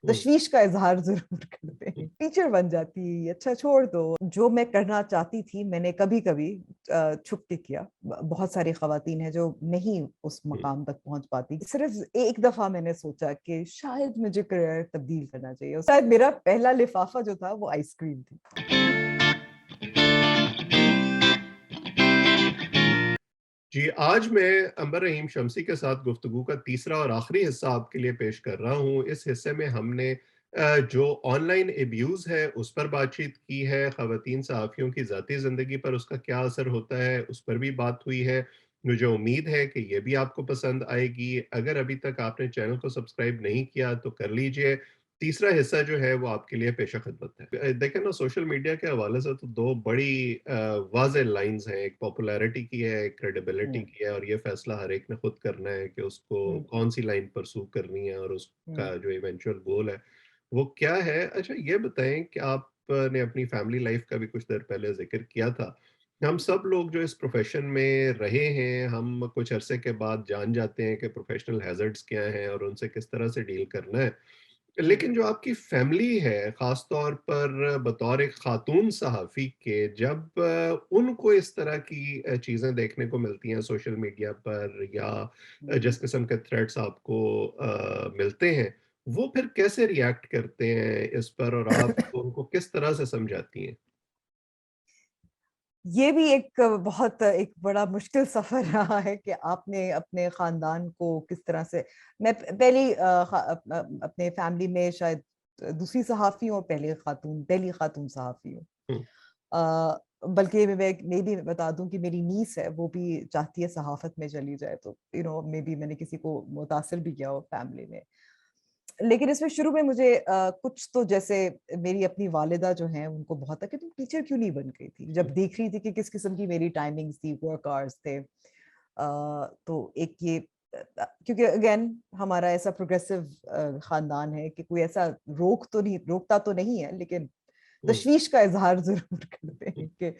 तशवीश का इजहार जरूर करते हैं। टीचर बन जाती, अच्छा छोड़ दो। जो मैं करना चाहती थी मैंने कभी कभी छुप के किया। बहुत सारी खवातीन हैं जो नहीं उस मकाम तक पहुंच पाती। सिर्फ एक दफा मैंने सोचा कि शायद मुझे करियर तब्दील करना चाहिए। शायद मेरा पहला लिफाफा जो था वो आइसक्रीम थी। जी, आज मैं अंबर रहीम शम्सी के साथ गुफ्तगू का तीसरा और आखिरी हिस्सा आपके लिए पेश कर रहा हूँ। इस हिस्से में हमने जो ऑनलाइन अब्यूज़ है, उस पर बातचीत की है, ख़वातीन सहाफ़ियों की ज़ाती ज़िंदगी पर उसका क्या असर होता है, उस पर भी बात हुई है। मुझे उम्मीद है कि ये भी आपको पसंद आएगी। अगर अभी तक आपने चैनल को सब्सक्राइब नहीं किया, तो कर लीजिए। तीसरा हिस्सा जो है वो आपके लिए पेश-ए-ख़िदमत है। देखें ना, सोशल मीडिया के हवाले से तो 2 बड़ी वाज़ेह लाइन्स हैं, एक पॉपुलैरिटी की है, एक क्रेडिबिलिटी हम्म, की है, और ये फैसला हर एक ने खुद करना है कि उसको हम्म, कौन-सी लाइन परस्यू करनी है और हम्म। उसका जो इवेंचुअल गोल है, वो क्या है? अच्छा, ये बताएँ कि आपने अपनी फैमिली लाइफ़ का भी कुछ देर पहले ज़िक्र किया था। हम सब लोग जो इस प्रोफ़ेशन में रहे हैं, हम कुछ अरसे के बाद जान जाते हैं कि प्रोफ़ेशनल हैज़र्ड्स क्या हैं और उनसे किस तरह से डील करना है। हम्म। लेकिन जो आपकी फैमिली है, ख़ास तौर पर बतौर एक ख़ातून सहाफ़ी के, जब उनको इस तरह की चीज़ें देखने को मिलती हैं सोशल मीडिया पर, या हम्म। जिस किस्म के थ्रेट्स आपको मिलते हैं, वो फिर कैसे रिएक्ट करते हैं इस पर, और आप उनको किस तरह से समझाती हैं? ये भी एक बहुत एक बड़ा मुश्किल सफर रहा है कि आपने अपने खानदान को किस तरह से। मैं पहली अपने फैमिली में शायद दूसरी सहाफ़ी हूँ और पहली खातून सहाफ़ी हूँ। हुँ, बल्कि मैं भी बता दूं कि मेरी नीस है, वो भी चाहती है सहाफत में चली जाए, तो मे बी मैंने किसी को मुतासिर भी किया हो फैमिली में। लेकिन इसमें शुरू में मुझे कुछ तो जैसे मेरी अपनी वालिदा जो हैं उनको बहुत था कि तुम टीचर क्यों नहीं बन गई थी, जब देख रही थी कि किस किस्म की मेरी टाइमिंग्स थी, वर्क आवर्स थे। तो एक ये क्योंकि अगेन हमारा ऐसा प्रोग्रेसिव खानदान है कि कोई ऐसा रोकता तो नहीं है, लेकिन हुँ, तशवीश का इजहार जरूर करते हुँ, हैं कि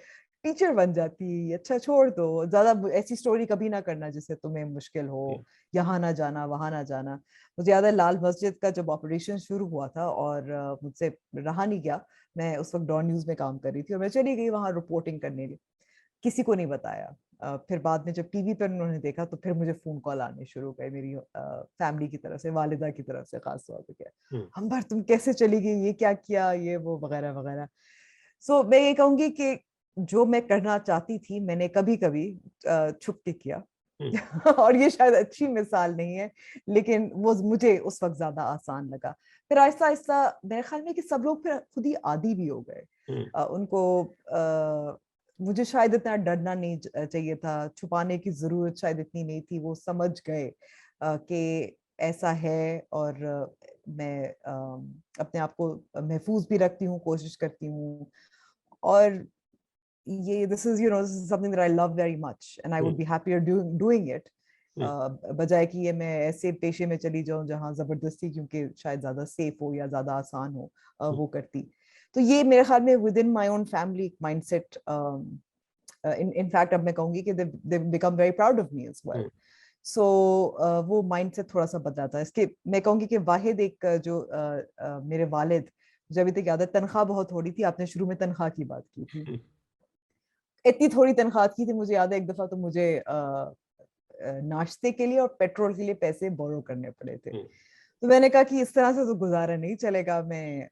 टीचर बन जाती, अच्छा छोड़ दो, ज्यादा ऐसी स्टोरी कभी ना करना जिससे तुम्हें मुश्किल हो, हुँ, यहाँ ना जाना, वहां ना जाना। मुझे याद है लाल मस्जिद का जब ऑपरेशन शुरू हुआ था और मुझसे रहा नहीं गया। मैं उस वक्त डॉन न्यूज में काम कर रही थी और मैं चली गई वहां रिपोर्टिंग करने लिए। किसी को नहीं बताया। फिर बाद में जब टीवी पर उन्होंने देखा तो फिर मुझे फोन कॉल आने शुरू हो गए मेरी फैमिली की तरफ से, वालिदा की तरफ से खास तौर पे। क्या हुँ, अंबर तुम कैसे चली गई, ये क्या किया, ये वो वगैरह वगैरह। सो मैं ये कहूंगी कि जो मैं करना चाहती थी मैंने कभी कभी छुप के किया। हुँ, और ये शायद अच्छी मिसाल नहीं है, लेकिन वो मुझे उस वक्त ज्यादा आसान लगा। फिर आहिस्ता आहिस्ता मेरे ख्याल में कि सब लोग फिर खुद ही आदी भी हो गए। हुँ, उनको मुझे शायद इतना डरना नहीं चाहिए था, छुपाने की जरूरत शायद इतनी नहीं थी। वो समझ गए कि ऐसा है। और मैं अपने आप को महफूज भी रखती हूँ, कोशिश करती हूँ। और ये this is something that I love very much and I hmm, would be happier doing it, hmm, बजाय कि ये मैं ऐसे पेशे में चली जाऊं जहां जबरदस्ती, क्योंकि शायद ज्यादा सेफ हो या ज्यादा आसान हो, हुँ, वो करती। तो ये मेरे ख्याल में within my own family mindset. In fact अब मैं कहूंगी कि they become very proud of me as well. Hmm, so वो माइंडसेट थोड़ा सा बदला था इसके। मैं कहूंगी कि वाहिद एक जो मेरे वालिद, मुझे अभी तक याद है, तनख्वाह बहुत थोड़ी थी। आपने शुरू में तनख्वाह की बात की थी। हुँ, इतनी थोड़ी तनख्वाह की थी, मुझे याद है एक दफा तो मुझे नाश्ते के लिए और पेट्रोल के लिए पैसे बोरो करने पड़े थे। हुँ, तो मैंने कहा कि इस तरह से तो गुजारा नहीं चलेगा। मैं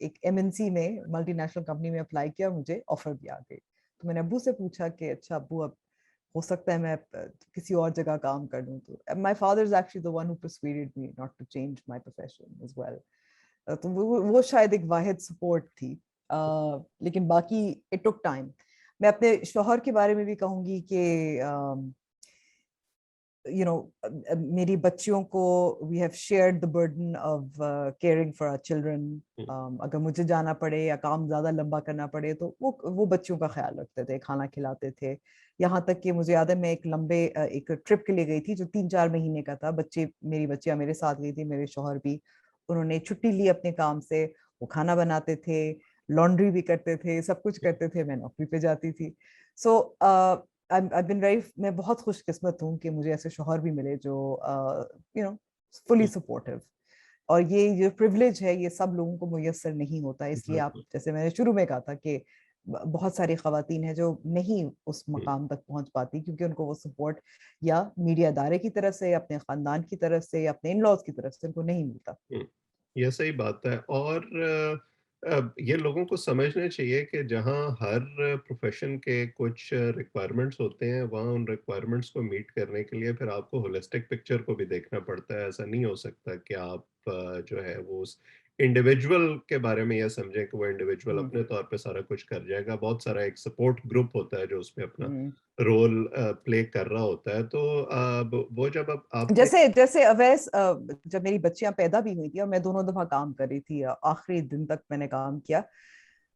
एक एमएनसी में, मल्टीनेशनल कंपनी में अप्लाई किया, मुझे ऑफर भी आ गई। तो मैंने अब्बू से पूछा कि अच्छा अब्बू, अब हो सकता है मैं किसी और जगह काम कर लूं। तो my father is actually the one who persuaded me not to change my profession as well. तो वो शायद एक वाहिद सपोर्ट थी। लेकिन बाकी इट टुक टाइम। मैं अपने शौहर के बारे में भी कहूंगी कि मेरी बच्चियों को we have shared the burden of caring for our children. Hmm, अगर मुझे जाना पड़े या काम ज्यादा लंबा करना पड़े तो वो बच्चियों का ख्याल रखते थे, खाना खिलाते थे। यहाँ तक कि मुझे याद है मैं एक लंबे एक ट्रिप के लिए गई थी जो 3-4 महीने का था। मेरी बच्चियां मेरे साथ गई थी, मेरे शौहर भी। उन्होंने छुट्टी ली अपने काम से। वो खाना बनाते थे, लॉन्ड्री भी करते थे, सब कुछ करते थे। मैं नौकरी पे जाती थी। सो I've been very, मैं बहुत खुशकिस्मत हूँ कि मुझे ऐसे शौहर भी मिले जो फुली हुँ, सपोर्टिव। और ये जो प्रिविलेज है ये सब लोगों को मुयस्सर नहीं होता, इसलिए आप बिल्कुल। जैसे मैंने शुरू में कहा था कि बहुत सारी खवातीन है जो नहीं उस हुँ, मकाम तक पहुंच पाती क्योंकि उनको वो सपोर्ट या मीडिया इदारे की तरफ से, अपने खानदान की तरफ से, या अपने इन लॉज की तरफ से उनको नहीं मिलता। हुँ। ये सही बात है और ये लोगों को समझना चाहिए कि जहाँ हर प्रोफ़ेशन के कुछ रिक्वायरमेंट्स होते हैं, वहाँ उन रिक्वायरमेंट्स को मीट करने के लिए फिर आपको होलिस्टिक पिक्चर को भी देखना पड़ता है। ऐसा नहीं हो सकता कि आप जो है वो उस इंडिविजुअल के बारे में ये समझें कि वो इंडिविजुअल हम्म। अपने तौर पे सारा कुछ कर जाएगा। बहुत सारा एक सपोर्ट ग्रुप होता है जो उसमें अपना हम्म। रोल प्ले कर रहा होता है। तो वो जब अब आपने जैसे जैसे अवैस जब मेरी बच्चियां पैदा भी हुई थी और मैं दोनों दफा काम कर रही थी, आखिरी दिन तक मैंने काम किया,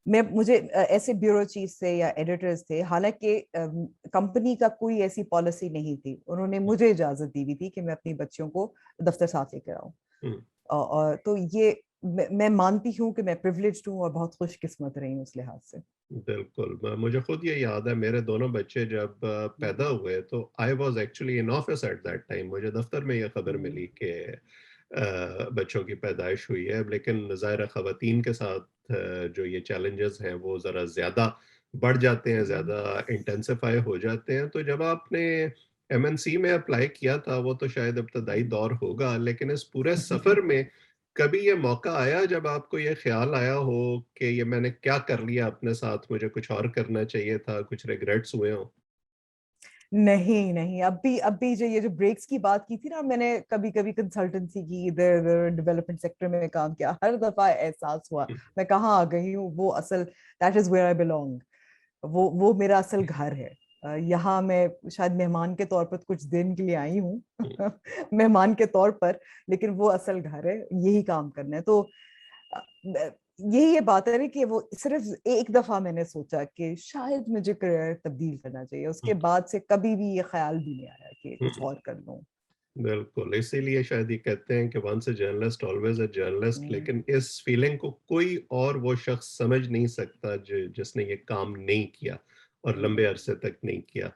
मैं मुझे ऐसे ब्यूरो चीफ से या एडिटर्स थे, हालांकि कंपनी का कोई ऐसी पॉलिसी नहीं थी, उन्होंने मुझे इजाजत दी हुई थी कि मैं अपनी बच्चियों को दफ्तर साथ लेकर आऊं। हुँ। और तो ये मैं मानती हूँ कि मैं प्रिविलेज्ड हूँ और बहुत खुशकिस्मत रही हूँ उस लिहाज से। बिल्कुल, म मुझे खुद ये याद है मेरे दोनों बच्चे जब पैदा हुए तो I was actually in office at that time मुझे दफ़्तर में ये खबर हम्म। मिली कि बच्चों की पैदाइश हुई है। लेकिन ज़ाहिर है ख़वातीन के साथ जो ये चैलेंजेज़ हैं वो ज़रा ज़्यादा बढ़ जाते हैं, हम्म। ज़्यादा इंटेंसिफ़ाई हो जाते हैं। तो जब आपने एमएनसी में अप्लाई किया था वो तो शायद इब्तदाई दौर होगा, लेकिन इस पूरे सफ़र में कभी ये मौका आया जब आपको ये ख्याल आया हो कि ये मैंने क्या कर लिया अपने साथ, मुझे कुछ और करना चाहिए था, कुछ रिग्रेट्स हुए हों? नहीं नहीं, अब भी जो ये जो ब्रेक्स की बात की थी ना, मैंने कभी कभी कंसल्टेंसी की, इधर उधर डेवलपमेंट सेक्टर में काम किया, हर दफा एहसास हुआ हुँ, मैं कहाँ आ गई हूँ, वो असल that is where I belong, वो मेरा असल घर है। यहाँ मैं शायद मेहमान के तौर पर कुछ दिन के लिए आई हूँ हुँ, मेहमान के तौर पर, लेकिन वो असल घर है, यही काम करना है। तो यही ये बात है ना कि वो सिर्फ एक दफा मैंने सोचा कि शायद मुझे करियर तब्दील करना चाहिए, हुँ, उसके बाद से कभी भी ये ख्याल भी नहीं आया कि हुँ, कुछ और कर लूं। बिल्कुल, इसीलिए शायद ये कहते हैं कि once a journalist always a journalist hmm. लेकिन इस फीलिंग को कोई और वो शख्स समझ नहीं सकता जिसने ये काम नहीं किया और लंबे हम्म। अरसे तक नहीं किया।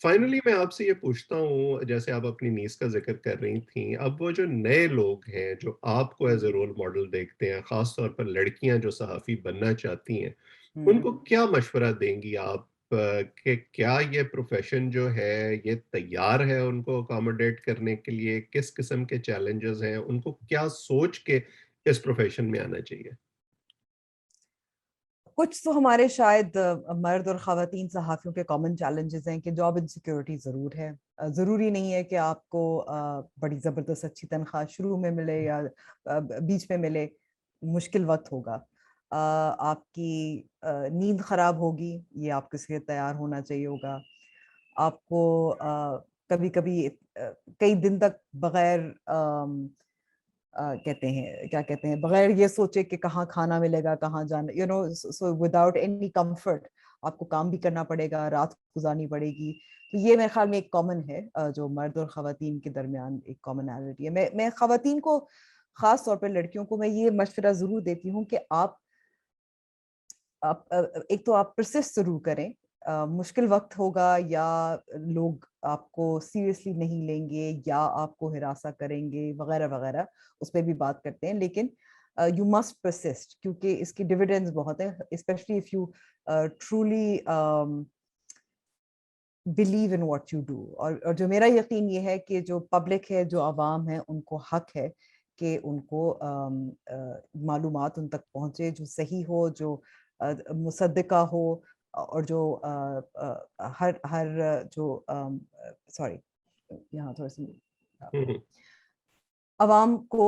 फाइनली मैं आपसे ये पूछता हूँ, जैसे आप अपनी नीज़ का ज़िक्र कर रही थीं, अब वो जो नए लोग हैं, जो आपको as a hmm. Role model देखते हैं, ख़ास तौर पर लड़कियाँ जो सहाफ़ी बनना चाहती हैं, हम्म। उनको क्या मशवरा देंगी आप कि क्या ये प्रोफ़ेशन जो है, ये तैयार है उनको अकोमोडेट करने के लिए? किस किस्म के चैलेंजेज़ हैं? उनको क्या सोच के इस प्रोफ़ेशन में आना चाहिए? कुछ तो हमारे शायद मर्द और ख़वातीन सहाफ़ियों के कॉमन चैलेंजेस हैं कि जॉब इनसिक्योरिटी ज़रूर है। ज़रूरी नहीं है कि आपको बड़ी ज़बरदस्त अच्छी तनख्वाह शुरू में मिले या बीच में मिले, मुश्किल वक़्त होगा। आपकी नींद ख़राब होगी, ये आपको इसके लिए तैयार होना चाहिए होगा। आपको कभी-कभी कई दिन तक बग़ैर कहते हैं क्या कहते हैं, बगैर ये सोचे कि कहाँ खाना मिलेगा, कहाँ जाना, सो विदाउट एनी कंफर्ट आपको काम भी करना पड़ेगा, रात गुजारनी पड़ेगी। तो ये मेरे ख्याल में एक कॉमन है, जो मर्द और खवातीन के दरमियान एक कॉमनैलिटी है। मैं खवातीन को, खास तौर पर लड़कियों को, मैं ये मशवरा जरूर देती हूँ कि एक तो आप परसिस्ट जरूर करें। मुश्किल वक्त होगा, या लोग आपको सीरियसली नहीं लेंगे, या आपको हिरासा करेंगे वगैरह वगैरह, उस पर भी बात करते हैं, लेकिन यू मस्ट परसिस्ट क्योंकि इसकी डिविडेंड्स बहुत है, specially if you truly believe in what you do. और जो मेरा यकीन ये है कि जो पब्लिक है, जो आवाम है, उनको हक है कि उनको मालूमात उन तक पहुंचे जो सही हो, जो मुसद्दिका हो, और जो हर हर जो सॉरी, यहाँ थोड़ा सी हुँ, हुँ, अवाम को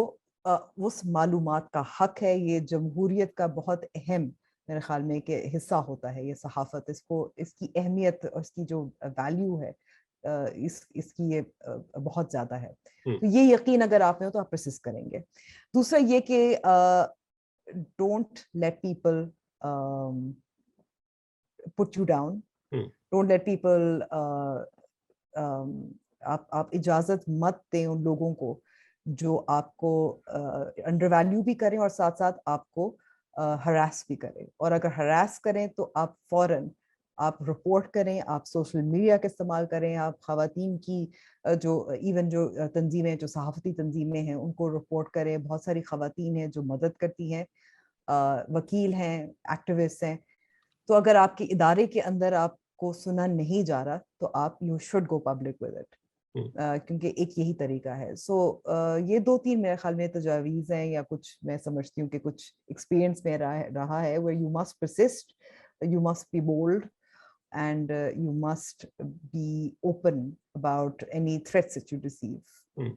उस मालूमात का हक है। ये जमहूरियत का बहुत अहम, मेरे ख्याल में, कि हिस्सा होता है ये सहाफ़त। इसको, इसकी अहमियत और इसकी जो वैल्यू है, इसकी ये बहुत ज़्यादा है। हुँ, तो ये यकीन अगर आप में हो तो आप परसिस्ट करेंगे। दूसरा ये कि don't let people put you down, hmm, don't let people, आप इजाजत मत दें उन लोगों को जो आपको अंडर वैल्यू भी करें और साथ साथ आपको हरास भी करें। और अगर हरास करें तो आप फौरन आप रिपोर्ट करें, आप सोशल मीडिया का इस्तेमाल करें, आप ख़वातीन की जो इवन जो तंजीमें, जो सहाफ़ती तंजीमें हैं, उनको रिपोर्ट करें। बहुत सारी ख़वातीन हैं जो मदद करती हैं, वकील हैं, एक्टिविस्ट हैं। तो अगर आपके इदारे के अंदर आपको सुना नहीं जा रहा, तो आप you should go public with it. Hmm. क्योंकि एक यही तरीका है। ये 2-3 मेरे ख्याल में तजावीज़ हैं, या कुछ मैं समझती हूँ कि कुछ एक्सपीरियंस में रहा है, where you must persist, you must be bold, and you must be open about any threats that you receive. Hmm.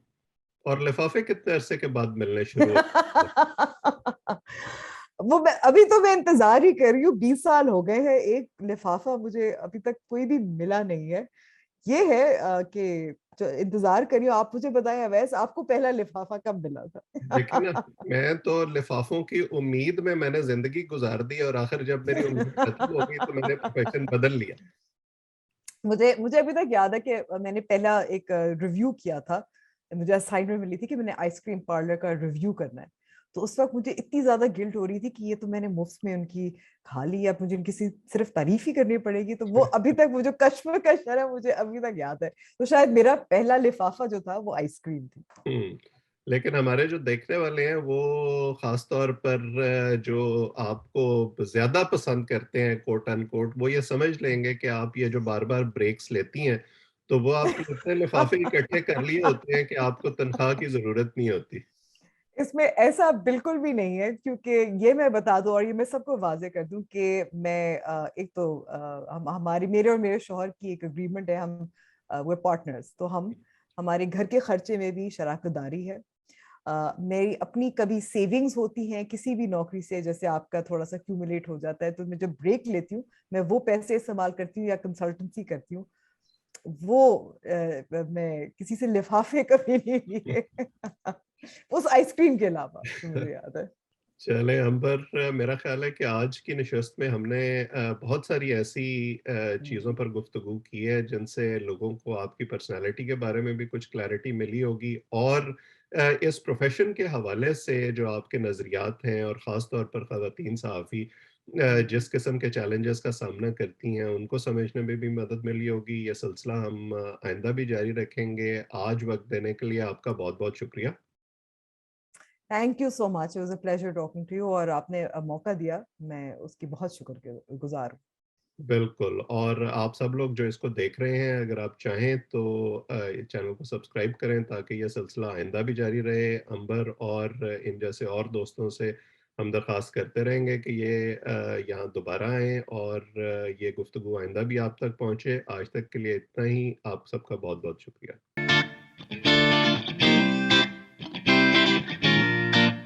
और लिफ़ाफ़े कितने अरसे के बाद मिलने शुरू होते हैं? वो मैं अभी तो मैं इंतज़ार ही कर रही हूँ, 20 साल हो गए हैं, एक लिफ़ाफ़ा मुझे अभी तक कोई भी मिला नहीं है। ये है कि जो इंतज़ार कर रही हूँ, आप मुझे बताएँ अवैस, आपको पहला लिफ़ाफ़ा कब मिला देखिए ना, था? मैं तो लिफ़ाफ़ों की उम्मीद में मैंने ज़िंदगी गुज़ार दी और आखिर जब मेरी उम्मीद खत्म हो गई तो मैंने प्रोफ़ेशन बदल लिया। मुझे मुझे अभी तक याद है कि मैंने पहला एक रिव्यू किया था। मुझे असाइनमेंट मिली थी कि मैंने आइसक्रीम पार्लर का रिव्यू करना है। तो उस वक़्त मुझे इतनी ज़्यादा गिल्ट हो रही थी कि ये तो मैंने मुफ़्त में उनकी खा ली, अब मुझे उनकी सिर्फ़ तारीफ़ ही करनी पड़ेगी। तो वो अभी तक वो जो कश्मकश है ना, मुझे अभी तक याद है। तो शायद मेरा पहला लिफ़ाफ़ा जो था वो आइसक्रीम थी। हुँ। लेकिन हमारे जो देखने वाले हैं वो ख़ास तौर पर जो आपको ज़्यादा पसंद करते हैं कोट अनकोट वो ये समझ लेंगे कि आप ये जो बार-बार ब्रेक्स लेती हैं, तो वो आपने इतने लिफ़ाफ़े इकट्ठे कर लिए होते हैं कि आपको तनख़्वाह की ज़रूरत नहीं होती। इसमें ऐसा बिल्कुल भी नहीं है, क्योंकि ये मैं बता दूँ और ये मैं सबको वाज़ेह कर दूँ कि मैं एक तो हम हमारी मेरे और मेरे शौहर की एक एग्रीमेंट है, हम we're पार्टनर्स, तो हम हमारे घर के खर्चे में भी शराकतदारी है। मेरी अपनी कभी सेविंग्स होती हैं किसी भी नौकरी से, जैसे आपका थोड़ा-सा एक्यूमुलेट हो जाता है, तो मैं जब ब्रेक लेती हूँ, मैं वो पैसे इस्तेमाल करती हूँ या कंसल्टेंसी करती हूँ। वो मैं किसी से लिफ़ाफ़े कभी नहीं लिए। उस आइसक्रीम के अलावा, जो मुझे याद है। चलें अंबर मेरा ख़्याल है कि आज की नशिस्त में हमने बहुत सारी ऐसी हुँ। चीज़ों पर गुफ्तगू की है जिनसे लोगों को आपकी पर्सनैलिटी के बारे में भी कुछ क्लैरिटी मिली होगी और इस प्रोफ़ेशन के हवाले से जो आपके नज़रियात हैं और ख़ास तौर पर ख़वातीन सहाफ़ी हुँ। जिस किस्म के चैलेंजेस का सामना करती हैं उनको समझने में भी मदद मिली होगी। ये सिलसिला हम आइंदा भी जारी रखेंगे। आज वक़्त देने के लिए आपका बहुत-बहुत शुक्रिया। Thank you so much, it was a pleasure talking to you, और आपने मौका दिया, मैं उसकी बहुत शुक्रगुज़ार हूँ। बिल्कुल और आप सब लोग जो इसको देख रहे हैं अगर आप चाहें तो चैनल को सब्सक्राइब करें ताकि ये सिलसिला आइंदा भी जारी रहे। अंबर और इन जैसे और दोस्तों से हम दरख्वास्त करते रहेंगे कि ये यहाँ दोबारा आएँ और ये गुफ्तगू आइंदा भी आप तक पहुँचे। आज तक के लिए इतना ही। आप सबका बहुत-बहुत शुक्रिया।